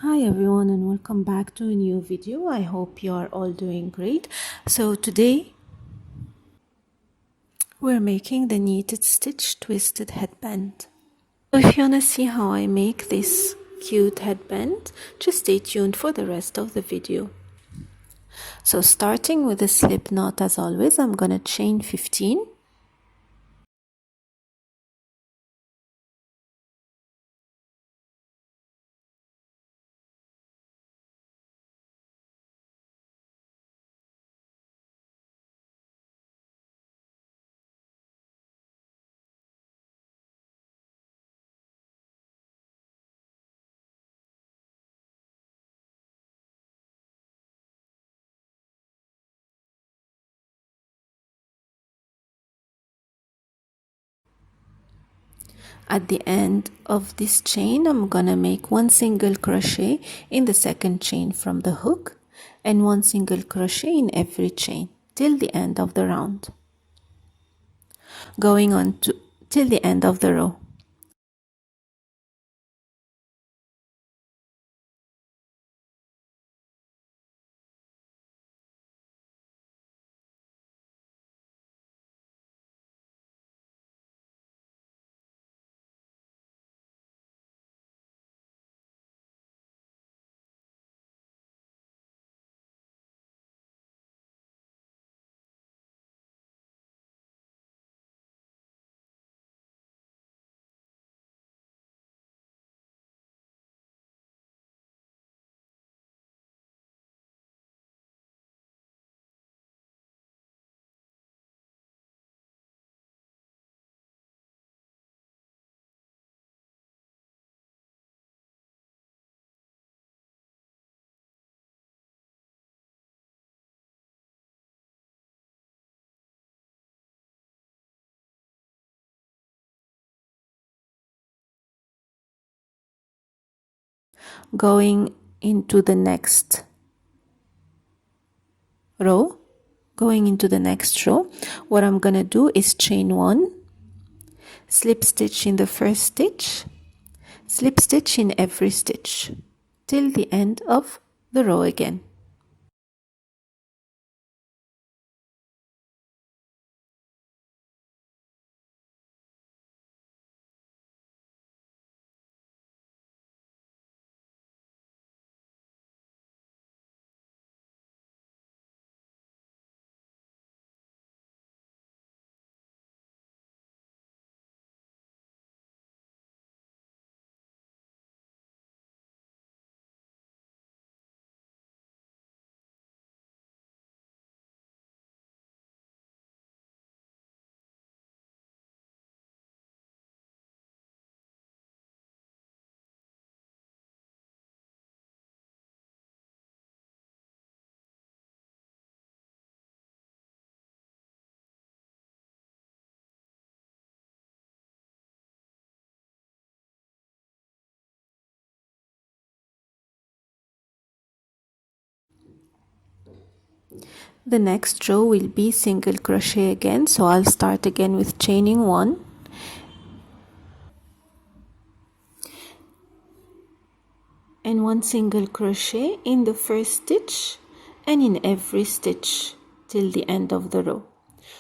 Hi everyone and welcome back to a new video. I hope you are all doing great. So today we're making the knitted stitch twisted headband. So if you want to see how I make this cute headband, just stay tuned for the rest of the video. So starting with a slip knot as always, I'm gonna chain 15. At the end of this chain, I'm gonna make one single crochet in the second chain from the hook and one single crochet in every chain till the end of the round, going on to till the end of the row. Going into the next row, what I'm gonna do is chain one, slip stitch in the first stitch, slip stitch in every stitch till the end of the row again. The next row will be single crochet again, so I'll start again with chaining one and one single crochet in the first stitch and in every stitch till the end of the row.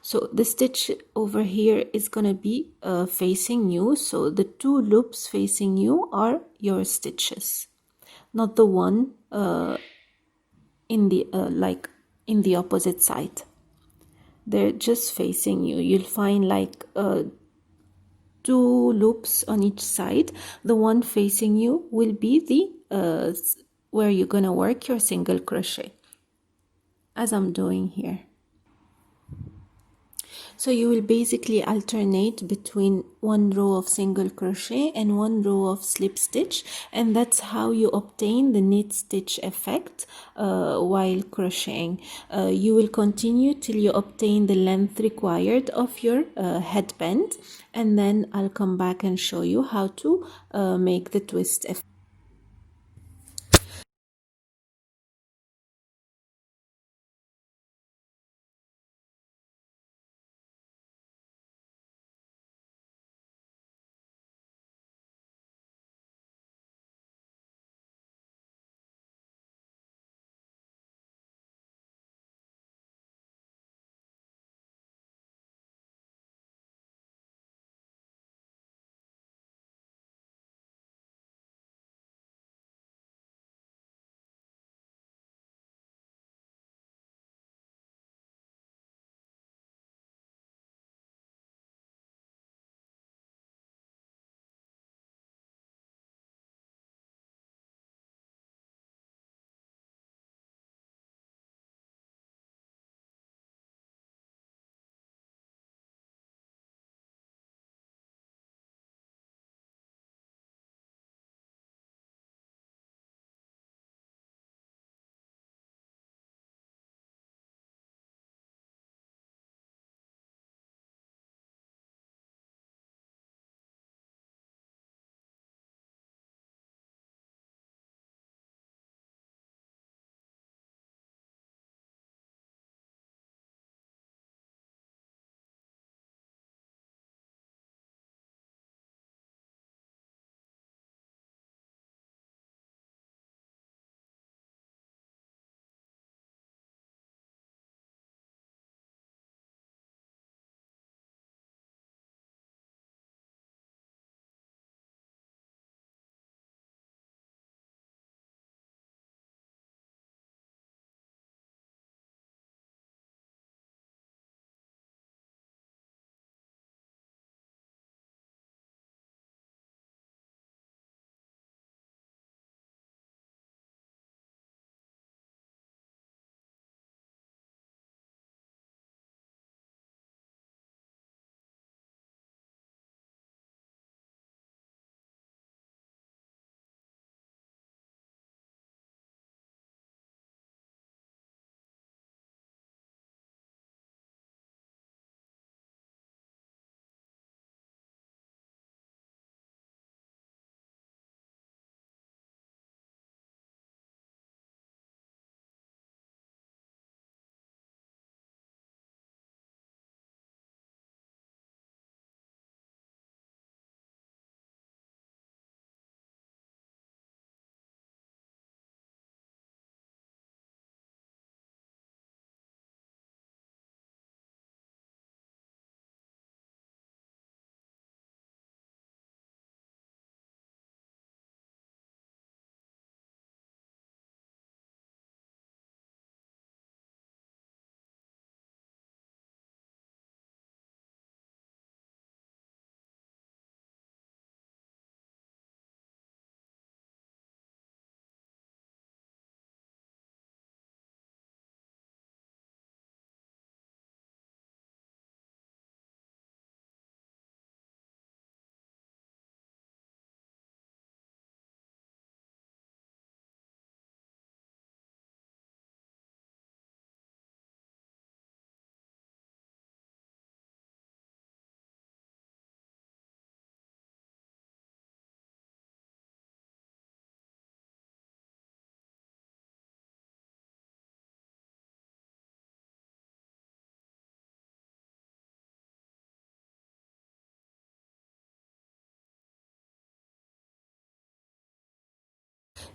So the stitch over here is gonna be facing you, so the two loops facing you are your stitches, not the one in the in the opposite side. They're just facing you. You'll find like two loops on each side. The one facing you will be the where you're gonna work your single crochet, as I'm doing here. So you will basically alternate between one row of single crochet and one row of slip stitch, and that's how you obtain the knit stitch effect while crocheting. You will continue till you obtain the length required of your headband, and then I'll come back and show you how to make the twist effect.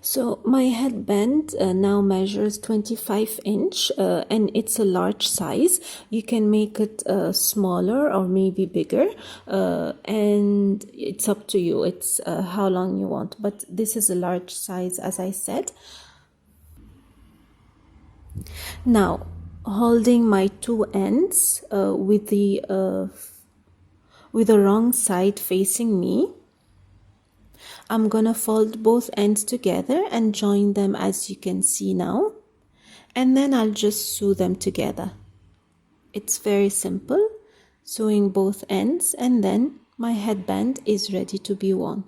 So my headband now measures 25 inch and it's a large size. You can make it smaller or maybe bigger and it's up to you. It's how long you want, but this is a large size as I said. Now holding my two ends with the wrong side facing me, I'm gonna fold both ends together and join them as you can see now, and then I'll just sew them together. It's very simple, sewing both ends, and then my headband is ready to be worn.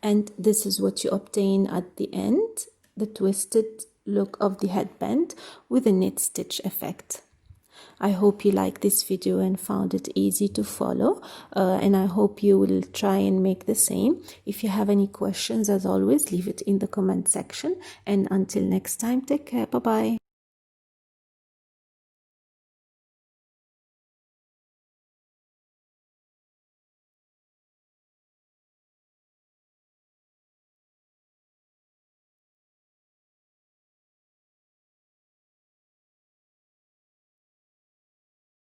And this is what you obtain at the end, the twisted look of the headband with a knit stitch effect. I hope you liked this video and found it easy to follow, and I hope you will try and make the same. If you have any questions, as always, leave it in the comment section, and until next time, take care. Bye bye.